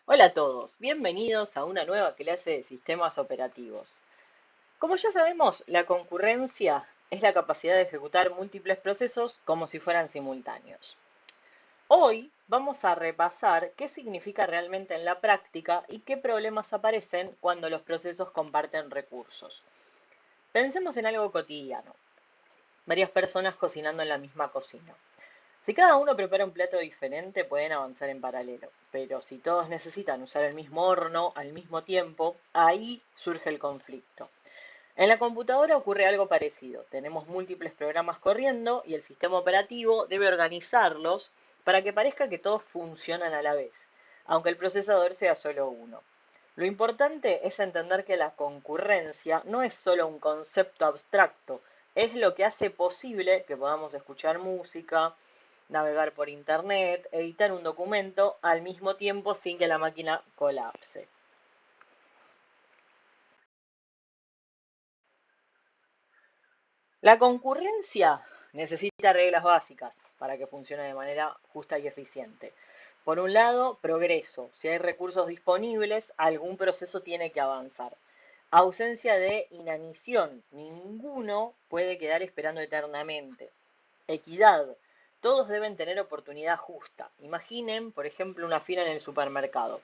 Hola a todos, bienvenidos a una nueva clase de sistemas operativos. Como ya sabemos, la concurrencia es la capacidad de ejecutar múltiples procesos como si fueran simultáneos. Hoy vamos a repasar qué significa realmente en la práctica y qué problemas aparecen cuando los procesos comparten recursos. Pensemos en algo cotidiano, varias personas cocinando en la misma cocina. Si cada uno prepara un plato diferente, pueden avanzar en paralelo, pero si todos necesitan usar el mismo horno al mismo tiempo, ahí surge el conflicto. En la computadora ocurre algo parecido. Tenemos múltiples programas corriendo y el sistema operativo debe organizarlos para que parezca que todos funcionan a la vez, aunque el procesador sea solo uno. Lo importante es entender que la concurrencia no es solo un concepto abstracto, es lo que hace posible que podamos escuchar música, navegar por internet, editar un documento al mismo tiempo sin que la máquina colapse. La concurrencia necesita reglas básicas para que funcione de manera justa y eficiente. Por un lado, progreso. Si hay recursos disponibles, algún proceso tiene que avanzar. Ausencia de inanición. Ninguno puede quedar esperando eternamente. Equidad. Todos deben tener oportunidad justa. Imaginen, por ejemplo, una fila en el supermercado.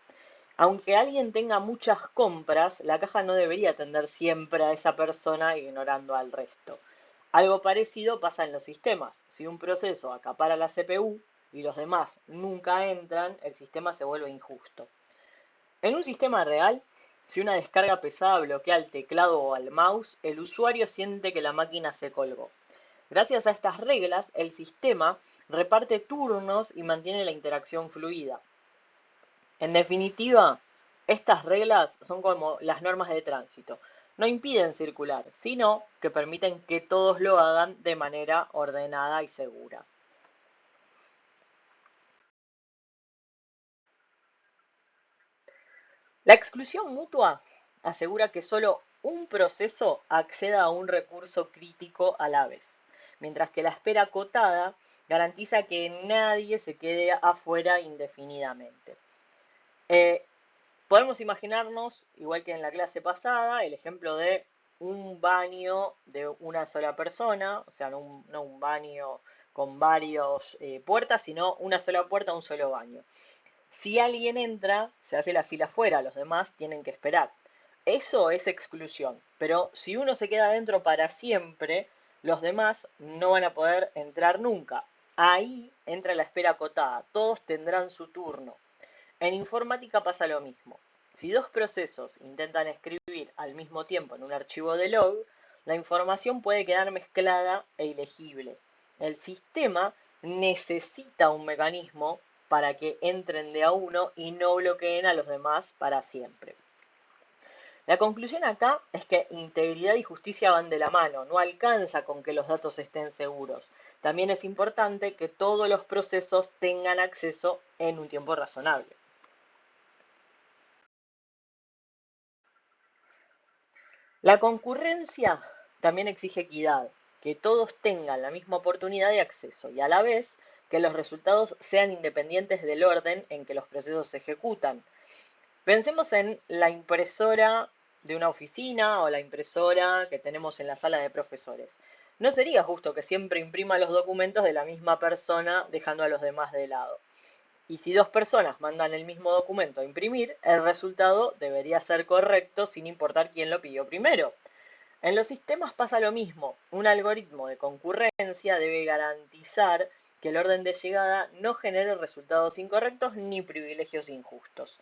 Aunque alguien tenga muchas compras, la caja no debería atender siempre a esa persona ignorando al resto. Algo parecido pasa en los sistemas. Si un proceso acapara la CPU y los demás nunca entran, el sistema se vuelve injusto. En un sistema real, si una descarga pesada bloquea el teclado o al mouse, el usuario siente que la máquina se colgó. Gracias a estas reglas, el sistema reparte turnos y mantiene la interacción fluida. En definitiva, estas reglas son como las normas de tránsito. No impiden circular, sino que permiten que todos lo hagan de manera ordenada y segura. La exclusión mutua asegura que solo un proceso acceda a un recurso crítico a la vez, mientras que la espera acotada garantiza que nadie se quede afuera indefinidamente. Eh, Podemos imaginarnos, igual que en la clase pasada, el ejemplo de un baño de una sola persona, o sea, no un baño con varias puertas, sino una sola puerta, un solo baño. Si alguien entra, se hace la fila afuera, los demás tienen que esperar. Eso es exclusión, pero si uno se queda adentro para siempre, los demás no van a poder entrar nunca. Ahí entra la espera acotada, todos tendrán su turno. En informática pasa lo mismo. Si dos procesos intentan escribir al mismo tiempo en un archivo de log, la información puede quedar mezclada e ilegible. El sistema necesita un mecanismo para que entren de a uno y no bloqueen a los demás para siempre. La conclusión acá es que integridad y justicia van de la mano, no alcanza con que los datos estén seguros. También es importante que todos los procesos tengan acceso en un tiempo razonable. La concurrencia también exige equidad, que todos tengan la misma oportunidad de acceso y a la vez que los resultados sean independientes del orden en que los procesos se ejecutan. Pensemos en la impresora de una oficina o la impresora que tenemos en la sala de profesores. No sería justo que siempre imprima los documentos de la misma persona dejando a los demás de lado. Y si dos personas mandan el mismo documento a imprimir, el resultado debería ser correcto sin importar quién lo pidió primero. En los sistemas pasa lo mismo. Un algoritmo de concurrencia debe garantizar que el orden de llegada no genere resultados incorrectos ni privilegios injustos.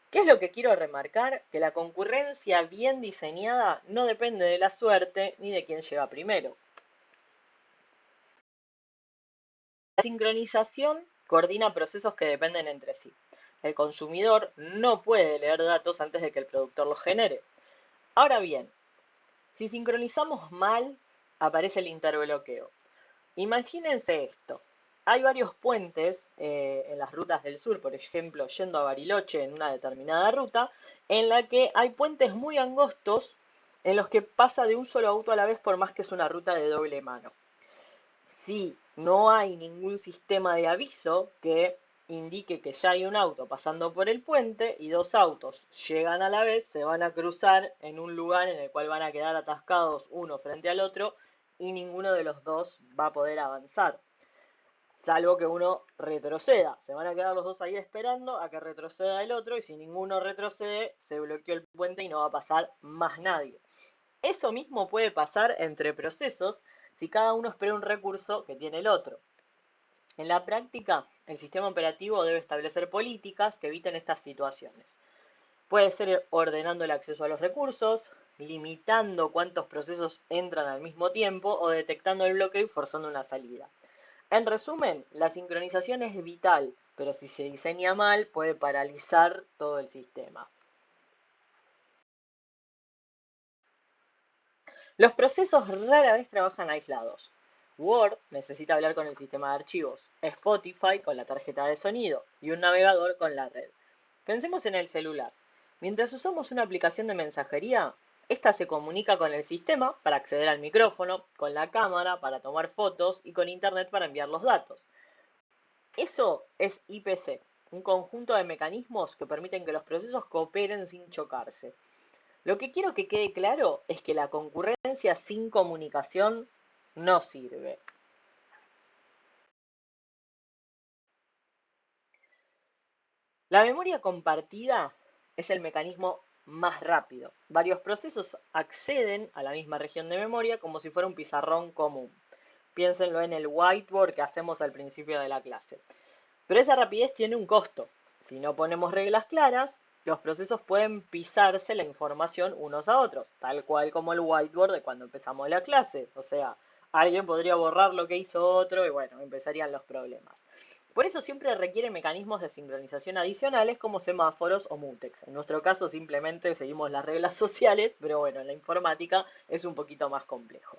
¿Qué es lo que quiero remarcar? Que la concurrencia bien diseñada no depende de la suerte ni de quién llega primero. La sincronización coordina procesos que dependen entre sí. El consumidor no puede leer datos antes de que el productor los genere. Ahora bien, si sincronizamos mal, aparece el interbloqueo. Imagínense esto. Hay varios puentes en las rutas del sur, por ejemplo, yendo a Bariloche en una determinada ruta, en la que hay puentes muy angostos en los que pasa de un solo auto a la vez por más que es una ruta de doble mano. Si no hay ningún sistema de aviso que indique que ya hay un auto pasando por el puente y dos autos llegan a la vez, se van a cruzar en un lugar en el cual van a quedar atascados uno frente al otro y ninguno de los dos va a poder avanzar, salvo que uno retroceda. Se van a quedar los dos ahí esperando a que retroceda el otro y si ninguno retrocede, se bloqueó el puente y no va a pasar más nadie. Eso mismo puede pasar entre procesos si cada uno espera un recurso que tiene el otro. En la práctica, el sistema operativo debe establecer políticas que eviten estas situaciones. Puede ser ordenando el acceso a los recursos, limitando cuántos procesos entran al mismo tiempo o detectando el bloqueo y forzando una salida. En resumen, la sincronización es vital, pero si se diseña mal puede paralizar todo el sistema. Los procesos rara vez trabajan aislados. Word necesita hablar con el sistema de archivos, Spotify con la tarjeta de sonido y un navegador con la red. Pensemos en el celular. Mientras usamos una aplicación de mensajería, esta se comunica con el sistema para acceder al micrófono, con la cámara para tomar fotos y con internet para enviar los datos. Eso es IPC, un conjunto de mecanismos que permiten que los procesos cooperen sin chocarse. Lo que quiero que quede claro es que la concurrencia sin comunicación no sirve. La memoria compartida es el mecanismo más rápido. Varios procesos acceden a la misma región de memoria como si fuera un pizarrón común. Piénsenlo en el whiteboard que hacemos al principio de la clase. Pero esa rapidez tiene un costo. Si no ponemos reglas claras, los procesos pueden pisarse la información unos a otros, tal cual como el whiteboard de cuando empezamos la clase. O sea, alguien podría borrar lo que hizo otro y bueno, empezarían los problemas. Por eso siempre requiere mecanismos de sincronización adicionales como semáforos o mutex. En nuestro caso simplemente seguimos las reglas sociales, pero bueno, en la informática es un poquito más complejo.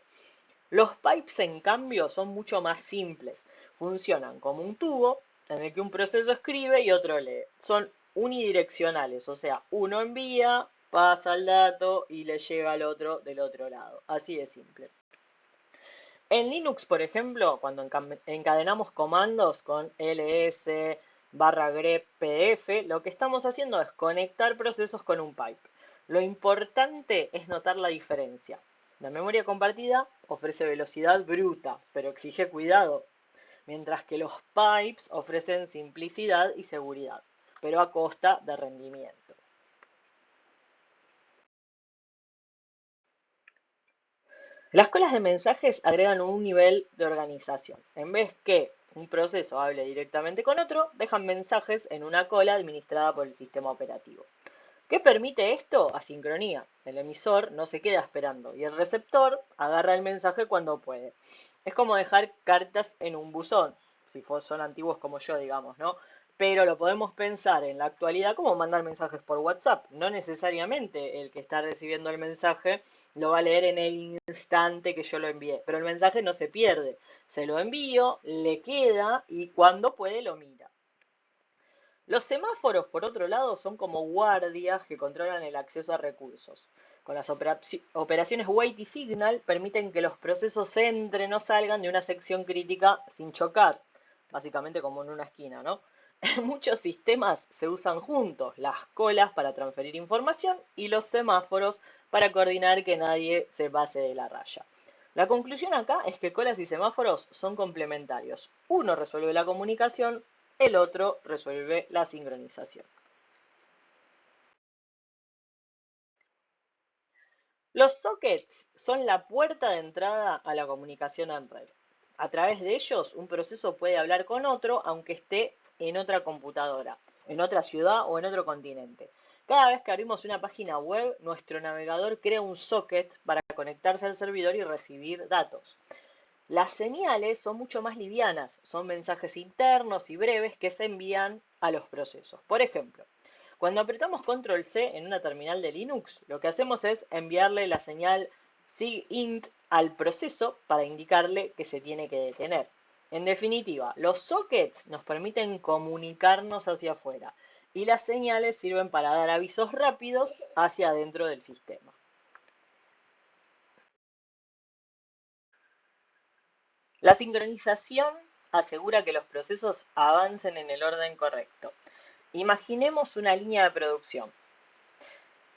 Los pipes, en cambio, son mucho más simples. Funcionan como un tubo en el que un proceso escribe y otro lee. Son unidireccionales, o sea, uno envía, pasa el dato y le llega al otro del otro lado. Así de simple. En Linux, por ejemplo, cuando encadenamos comandos con ls barra grep pdf, lo que estamos haciendo es conectar procesos con un pipe. Lo importante es notar la diferencia. La memoria compartida ofrece velocidad bruta, pero exige cuidado, mientras que los pipes ofrecen simplicidad y seguridad, pero a costa de rendimiento. Las colas de mensajes agregan un nivel de organización. En vez que un proceso hable directamente con otro, dejan mensajes en una cola administrada por el sistema operativo. ¿Qué permite esto? Asincronía. El emisor no se queda esperando y el receptor agarra el mensaje cuando puede. Es como dejar cartas en un buzón, si son antiguos como yo, digamos, ¿no? Pero lo podemos pensar en la actualidad como mandar mensajes por WhatsApp. No necesariamente el que está recibiendo el mensaje lo va a leer en el instante que yo lo envié, pero el mensaje no se pierde. Se lo envío, le queda y cuando puede lo mira. Los semáforos, por otro lado, son como guardias que controlan el acceso a recursos. Con las operaciones wait y signal permiten que los procesos entren o salgan de una sección crítica sin chocar, básicamente como en una esquina, ¿no? En muchos sistemas se usan juntos las colas para transferir información y los semáforos para coordinar que nadie se pase de la raya. La conclusión acá es que colas y semáforos son complementarios. Uno resuelve la comunicación, el otro resuelve la sincronización. Los sockets son la puerta de entrada a la comunicación en red. A través de ellos, un proceso puede hablar con otro aunque esté en otra computadora, en otra ciudad o en otro continente. Cada vez que abrimos una página web, nuestro navegador crea un socket para conectarse al servidor y recibir datos. Las señales son mucho más livianas, son mensajes internos y breves que se envían a los procesos. Por ejemplo, cuando apretamos Control C en una terminal de Linux, lo que hacemos es enviarle la señal SIGINT al proceso para indicarle que se tiene que detener. En definitiva, los sockets nos permiten comunicarnos hacia afuera y las señales sirven para dar avisos rápidos hacia adentro del sistema. La sincronización asegura que los procesos avancen en el orden correcto. Imaginemos una línea de producción.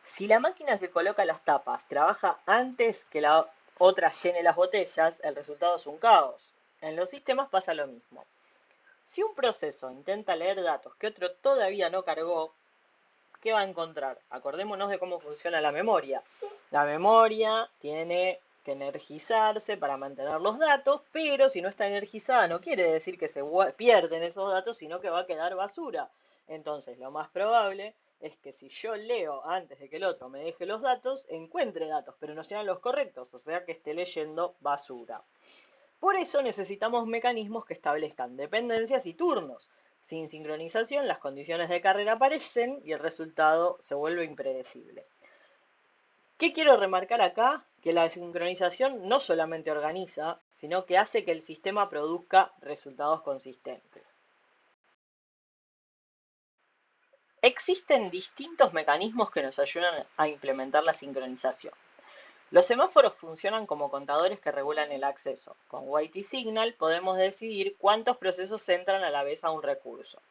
Si la máquina que coloca las tapas trabaja antes que la otra llene las botellas, el resultado es un caos. En los sistemas pasa lo mismo. Si un proceso intenta leer datos que otro todavía no cargó, ¿qué va a encontrar? Acordémonos de cómo funciona la memoria. La memoria tiene que energizarse para mantener los datos, pero si no está energizada no quiere decir que se pierden esos datos, sino que va a quedar basura. Entonces, lo más probable es que si yo leo antes de que el otro me deje los datos, encuentre datos, pero no sean los correctos, o sea que esté leyendo basura. Por eso necesitamos mecanismos que establezcan dependencias y turnos. Sin sincronización, las condiciones de carrera aparecen y el resultado se vuelve impredecible. ¿Qué quiero remarcar acá? Que la sincronización no solamente organiza, sino que hace que el sistema produzca resultados consistentes. Existen distintos mecanismos que nos ayudan a implementar la sincronización. Los semáforos funcionan como contadores que regulan el acceso. Con Wait Signal podemos decidir cuántos procesos entran a la vez a un recurso.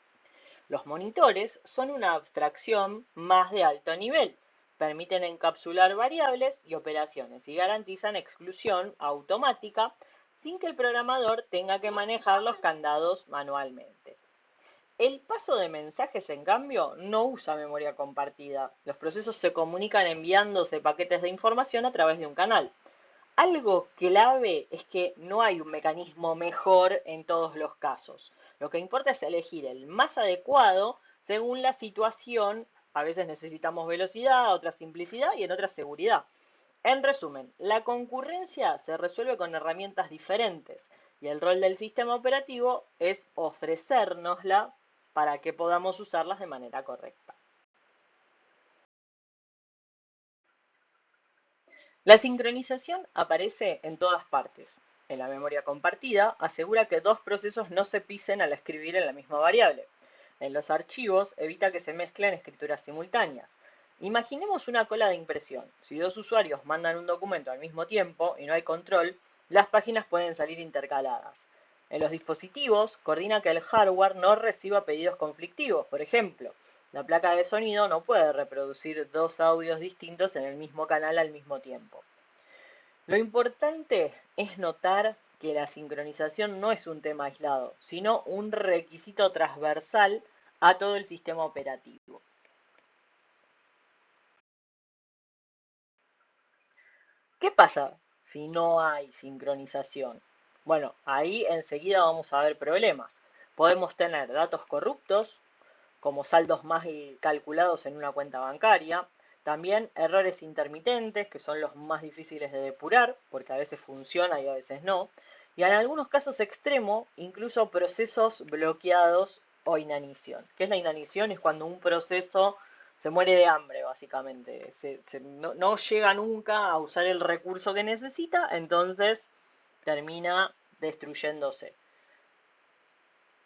Los monitores son una abstracción más de alto nivel. Permiten encapsular variables y operaciones y garantizan exclusión automática sin que el programador tenga que manejar los candados manualmente. El paso de mensajes, en cambio, no usa memoria compartida. Los procesos se comunican enviándose paquetes de información a través de un canal. Algo clave es que no hay un mecanismo mejor en todos los casos. Lo que importa es elegir el más adecuado según la situación. A veces necesitamos velocidad, otras simplicidad y en otras seguridad. En resumen, la concurrencia se resuelve con herramientas diferentes y el rol del sistema operativo es ofrecérnosla para que podamos usarlas de manera correcta. La sincronización aparece en todas partes. En la memoria compartida asegura que dos procesos no se pisen al escribir en la misma variable. En los archivos evita que se mezclen escrituras simultáneas. Imaginemos una cola de impresión. Si dos usuarios mandan un documento al mismo tiempo y no hay control, las páginas pueden salir intercaladas. En los dispositivos, coordina que el hardware no reciba pedidos conflictivos. Por ejemplo, la placa de sonido no puede reproducir dos audios distintos en el mismo canal al mismo tiempo. Lo importante es notar que la sincronización no es un tema aislado, sino un requisito transversal a todo el sistema operativo. ¿Qué pasa si no hay sincronización? Bueno, ahí enseguida vamos a ver problemas. Podemos tener datos corruptos, como saldos más calculados en una cuenta bancaria. También errores intermitentes, que son los más difíciles de depurar, porque a veces funciona y a veces no. Y en algunos casos extremos, incluso procesos bloqueados o inanición. ¿Qué es la inanición? Es cuando un proceso se muere de hambre, básicamente. No llega nunca a usar el recurso que necesita, entonces termina destruyéndose.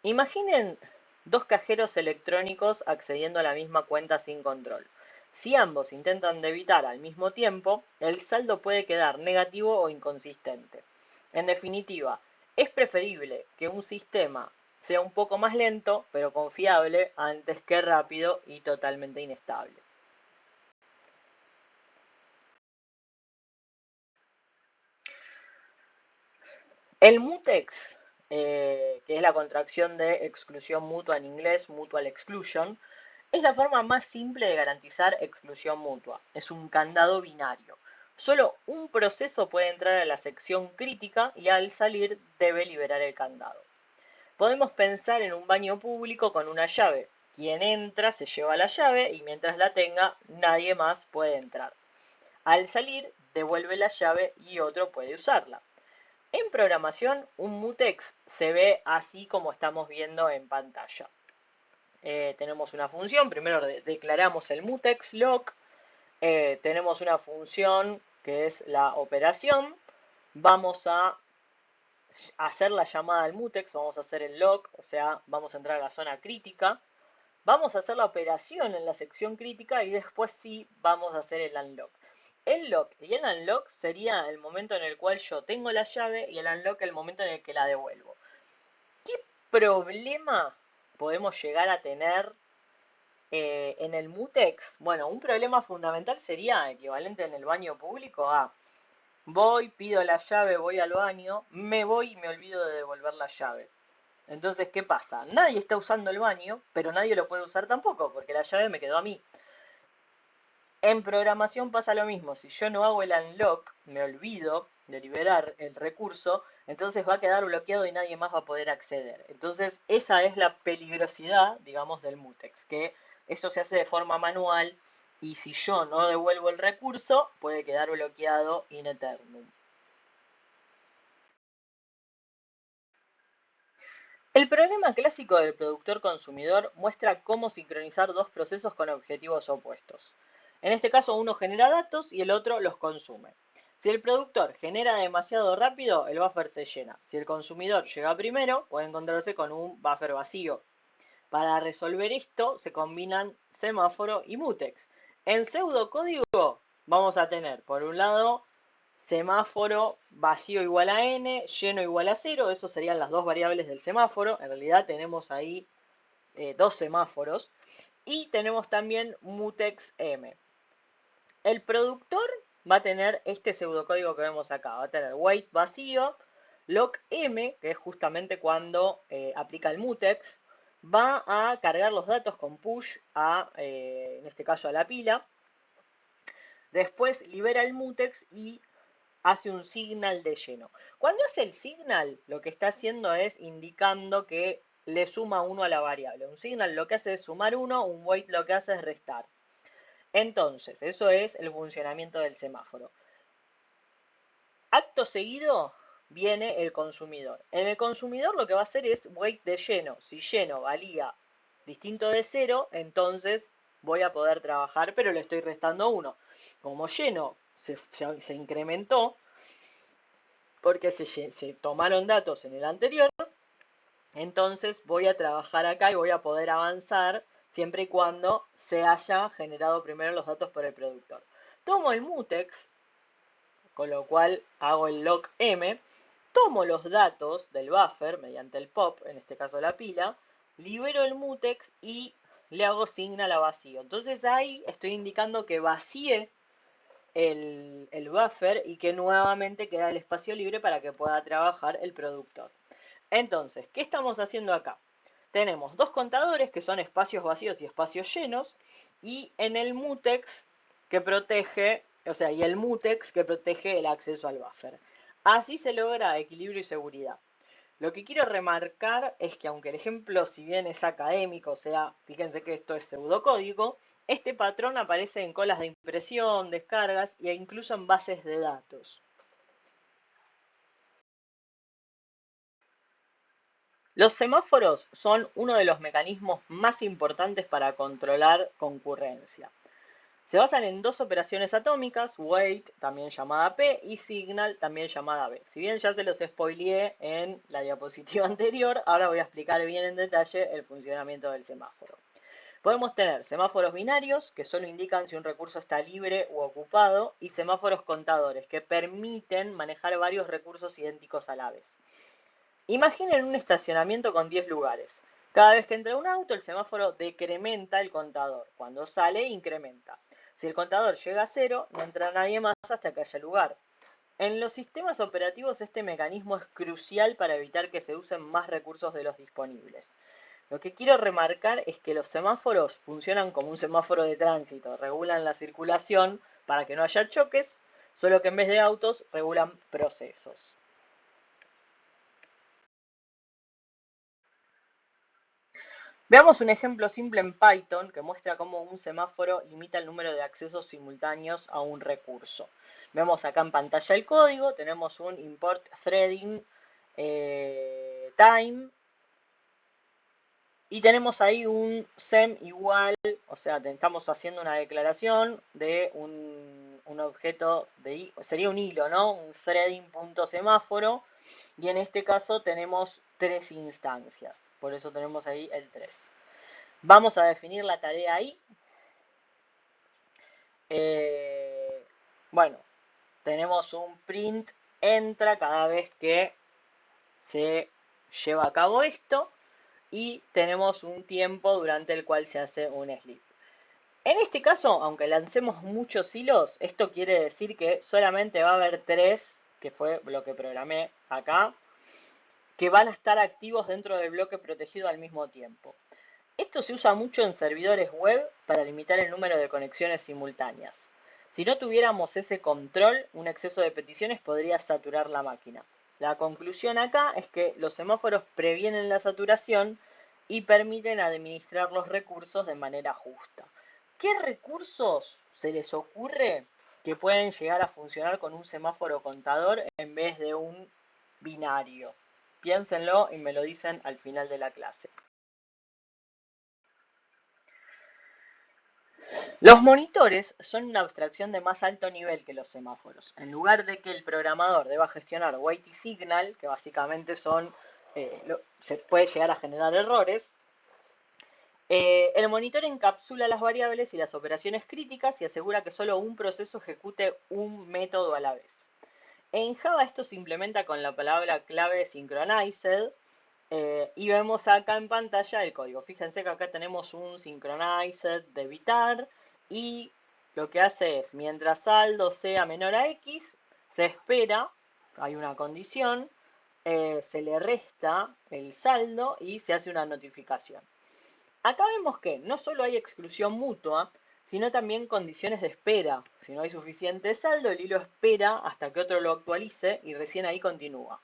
Imaginen dos cajeros electrónicos accediendo a la misma cuenta sin control. Si ambos intentan debitar al mismo tiempo, el saldo puede quedar negativo o inconsistente. En definitiva, es preferible que un sistema sea un poco más lento, pero confiable, antes que rápido y totalmente inestable. El mutex, que es la contracción de exclusión mutua en inglés, mutual exclusion, es la forma más simple de garantizar exclusión mutua. Es un candado binario. Solo un proceso puede entrar a la sección crítica y al salir debe liberar el candado. Podemos pensar en un baño público con una llave. Quien entra se lleva la llave y mientras la tenga nadie más puede entrar. Al salir devuelve la llave y otro puede usarla. En programación, un mutex se ve así como estamos viendo en pantalla. Tenemos una función, primero declaramos el mutex lock, tenemos una función que es la operación, vamos a hacer la llamada al mutex, vamos a hacer el lock, o sea, vamos a entrar a la zona crítica, vamos a hacer la operación en la sección crítica y después sí vamos a hacer el unlock. El lock y el unlock sería el momento en el cual yo tengo la llave y el unlock el momento en el que la devuelvo. ¿Qué problema podemos llegar a tener en el mutex? Bueno, un problema fundamental sería equivalente en el baño público a voy, pido la llave, voy al baño, me voy y me olvido de devolver la llave. Entonces, ¿qué pasa? Nadie está usando el baño, pero nadie lo puede usar tampoco, porque la llave me quedó a mí. En programación pasa lo mismo. Si yo no hago el unlock, me olvido de liberar el recurso, entonces va a quedar bloqueado y nadie más va a poder acceder. Entonces, esa es la peligrosidad, digamos, del mutex, que eso se hace de forma manual y si yo no devuelvo el recurso, puede quedar bloqueado in eternum. El problema clásico del productor-consumidor muestra cómo sincronizar dos procesos con objetivos opuestos. En este caso, uno genera datos y el otro los consume. Si el productor genera demasiado rápido, el buffer se llena. Si el consumidor llega primero, puede encontrarse con un buffer vacío. Para resolver esto, se combinan semáforo y mutex. En pseudocódigo vamos a tener, por un lado, semáforo vacío igual a n, lleno igual a 0, eso serían las dos variables del semáforo. En realidad tenemos ahí dos semáforos. Y tenemos también mutex m. El productor va a tener este pseudocódigo que vemos acá. Va a tener wait vacío, lock m, que es justamente cuando aplica el mutex. Va a cargar los datos con push a, en este caso, a la pila. Después libera el mutex y hace un signal de lleno. Cuando hace el signal, lo que está haciendo es indicando que le suma 1 a la variable. Un signal lo que hace es sumar 1, un wait lo que hace es restar. Entonces, eso es el funcionamiento del semáforo. Acto seguido viene el consumidor. En el consumidor lo que va a hacer es wait de lleno. Si lleno valía distinto de 0, entonces voy a poder trabajar, pero le estoy restando 1. Como lleno se incrementó, porque se tomaron datos en el anterior, entonces voy a trabajar acá y voy a poder avanzar siempre y cuando se haya generado primero los datos por el productor. Tomo el mutex, con lo cual hago el lock m, tomo los datos del buffer mediante el pop, en este caso la pila, libero el mutex y le hago signal a vacío. Entonces ahí estoy indicando que vacíe el buffer y que nuevamente queda el espacio libre para que pueda trabajar el productor. Entonces, ¿qué estamos haciendo acá? Tenemos dos contadores que son espacios vacíos y espacios llenos y en el mutex que protege, o sea, y el mutex que protege el acceso al buffer. Así se logra equilibrio y seguridad. Lo que quiero remarcar es que aunque el ejemplo, si bien es académico, o sea, fíjense que esto es pseudocódigo, este patrón aparece en colas de impresión, descargas e incluso en bases de datos. Los semáforos son uno de los mecanismos más importantes para controlar concurrencia. Se basan en dos operaciones atómicas, wait, también llamada P, y signal, también llamada B. Si bien ya se los spoileé en la diapositiva anterior, ahora voy a explicar bien en detalle el funcionamiento del semáforo. Podemos tener semáforos binarios, que solo indican si un recurso está libre u ocupado, y semáforos contadores, que permiten manejar varios recursos idénticos a la vez. Imaginen un estacionamiento con 10 lugares. Cada vez que entra un auto, el semáforo decrementa el contador. Cuando sale, incrementa. Si el contador llega a 0, no entra nadie más hasta que haya lugar. En los sistemas operativos este mecanismo es crucial para evitar que se usen más recursos de los disponibles. Lo que quiero remarcar es que los semáforos funcionan como un semáforo de tránsito, regulan la circulación para que no haya choques, solo que en vez de autos regulan procesos. Veamos un ejemplo simple en Python que muestra cómo un semáforo limita el número de accesos simultáneos a un recurso. Vemos acá en pantalla el código, tenemos un import threading time y tenemos ahí un sem igual, o sea, estamos haciendo una declaración de un objeto, sería un hilo, ¿no? Un threading.semáforo y en este caso tenemos tres instancias, por eso tenemos ahí el 3. Vamos a definir la tarea ahí. Bueno, tenemos un print entra cada vez que se lleva a cabo esto. y tenemos un tiempo durante el cual se hace un sleep. En este caso, aunque lancemos muchos hilos, esto quiere decir que solamente va a haber 3, que fue lo que programé acá, que van a estar activos dentro del bloque protegido al mismo tiempo. Esto se usa mucho en servidores web para limitar el número de conexiones simultáneas. Si no tuviéramos ese control, un exceso de peticiones podría saturar la máquina. La conclusión acá es que los semáforos previenen la saturación y permiten administrar los recursos de manera justa. ¿Qué recursos se les ocurre que pueden llegar a funcionar con un semáforo contador en vez de un binario? Piénsenlo y me lo dicen al final de la clase. Los monitores son una abstracción de más alto nivel que los semáforos. En lugar de que el programador deba gestionar wait y signal, que básicamente se puede llegar a generar errores, el monitor encapsula las variables y las operaciones críticas y asegura que solo un proceso ejecute un método a la vez. En Java esto se implementa con la palabra clave synchronized, y vemos acá en pantalla el código. Fíjense que acá tenemos un synchronized de bitar y lo que hace es, mientras saldo sea menor a x, se espera, hay una condición, se le resta el saldo y se hace una notificación. Acá vemos que no solo hay exclusión mutua, sino también condiciones de espera. Si no hay suficiente saldo, el hilo espera hasta que otro lo actualice y recién ahí continúa.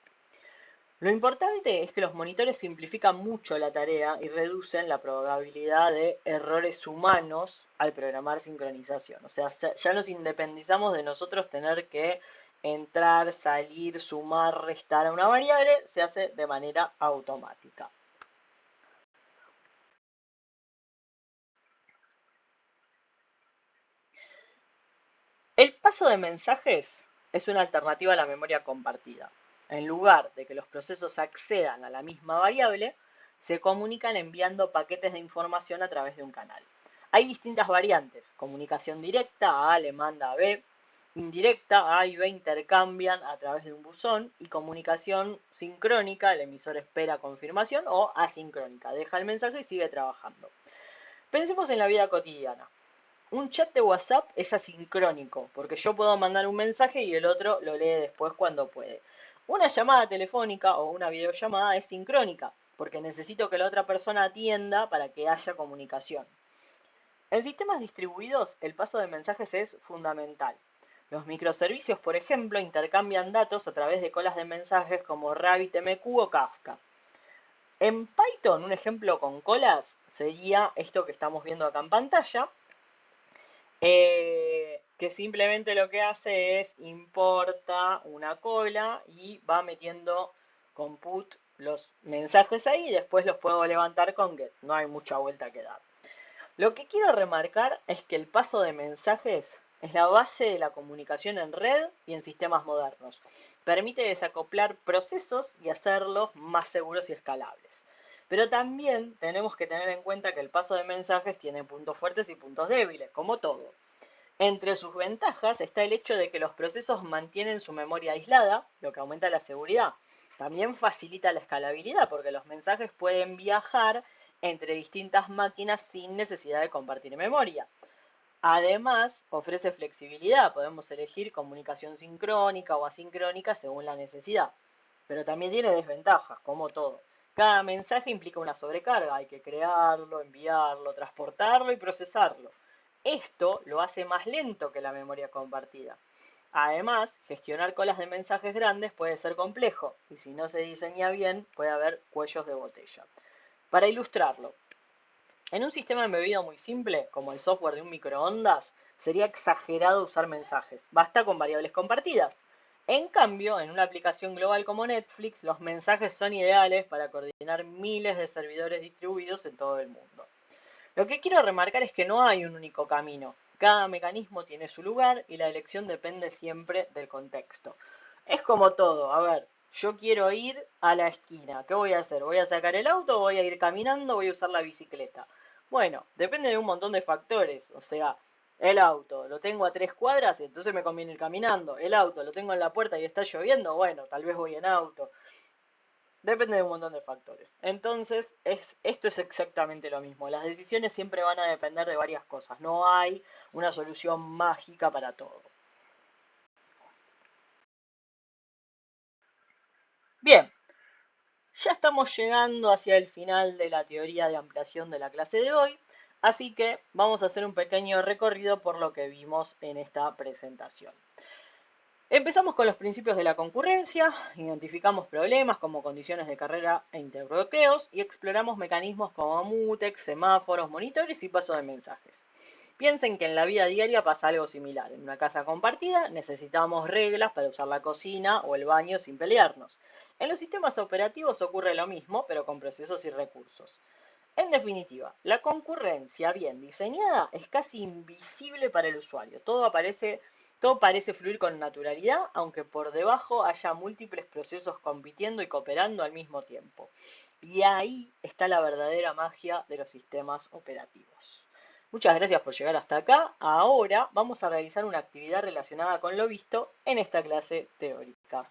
Lo importante es que los monitores simplifican mucho la tarea y reducen la probabilidad de errores humanos al programar sincronización. O sea, ya nos independizamos de nosotros tener que entrar, salir, sumar, restar a una variable, se hace de manera automática. El paso de mensajes es una alternativa a la memoria compartida. En lugar de que los procesos accedan a la misma variable, se comunican enviando paquetes de información a través de un canal. Hay distintas variantes: comunicación directa, A le manda a B; indirecta, A y B intercambian a través de un buzón; y comunicación sincrónica, el emisor espera confirmación; o asincrónica, deja el mensaje y sigue trabajando. Pensemos en la vida cotidiana. Un chat de WhatsApp es asincrónico, porque yo puedo mandar un mensaje y el otro lo lee después cuando puede. Una llamada telefónica o una videollamada es sincrónica, porque necesito que la otra persona atienda para que haya comunicación. En sistemas distribuidos, el paso de mensajes es fundamental. Los microservicios, por ejemplo, intercambian datos a través de colas de mensajes como RabbitMQ o Kafka. En Python, un ejemplo con colas sería esto que estamos viendo acá en pantalla, que simplemente lo que hace es importa una cola y va metiendo con put los mensajes ahí y después los puedo levantar con get. No hay mucha vuelta que dar. Lo que quiero remarcar es que el paso de mensajes es la base de la comunicación en red y en sistemas modernos. Permite desacoplar procesos y hacerlos más seguros y escalables. Pero también tenemos que tener en cuenta que el paso de mensajes tiene puntos fuertes y puntos débiles, como todo. Entre sus ventajas está el hecho de que los procesos mantienen su memoria aislada, lo que aumenta la seguridad. También facilita la escalabilidad, porque los mensajes pueden viajar entre distintas máquinas sin necesidad de compartir memoria. Además, ofrece flexibilidad, podemos elegir comunicación sincrónica o asincrónica según la necesidad. Pero también tiene desventajas, como todo. Cada mensaje implica una sobrecarga, hay que crearlo, enviarlo, transportarlo y procesarlo. Esto lo hace más lento que la memoria compartida. Además, gestionar colas de mensajes grandes puede ser complejo, y si no se diseña bien, puede haber cuellos de botella. Para ilustrarlo, en un sistema embebido muy simple, como el software de un microondas, sería exagerado usar mensajes. Basta con variables compartidas. En cambio, en una aplicación global como Netflix, los mensajes son ideales para coordinar miles de servidores distribuidos en todo el mundo. Lo que quiero remarcar es que no hay un único camino. Cada mecanismo tiene su lugar y la elección depende siempre del contexto. Es como todo. A ver, yo quiero ir a la esquina. ¿Qué voy a hacer? ¿Voy a sacar el auto? ¿Voy a ir caminando? ¿Voy a usar la bicicleta? Bueno, depende de un montón de factores. O sea, el auto lo tengo a 3 cuadras y entonces me conviene ir caminando. El auto lo tengo en la puerta y está lloviendo. Bueno, tal vez voy en auto. Depende de un montón de factores. Entonces, esto es exactamente lo mismo. Las decisiones siempre van a depender de varias cosas. No hay una solución mágica para todo. Bien, ya estamos llegando hacia el final de la teoría de ampliación de la clase de hoy, así que vamos a hacer un pequeño recorrido por lo que vimos en esta presentación. Empezamos con los principios de la concurrencia, identificamos problemas como condiciones de carrera e interbloqueos y exploramos mecanismos como mutex, semáforos, monitores y paso de mensajes. Piensen que en la vida diaria pasa algo similar. En una casa compartida necesitamos reglas para usar la cocina o el baño sin pelearnos. En los sistemas operativos ocurre lo mismo, pero con procesos y recursos. En definitiva, la concurrencia bien diseñada es casi invisible para el usuario. Todo parece fluir con naturalidad, aunque por debajo haya múltiples procesos compitiendo y cooperando al mismo tiempo. Y ahí está la verdadera magia de los sistemas operativos. Muchas gracias por llegar hasta acá. Ahora vamos a realizar una actividad relacionada con lo visto en esta clase teórica.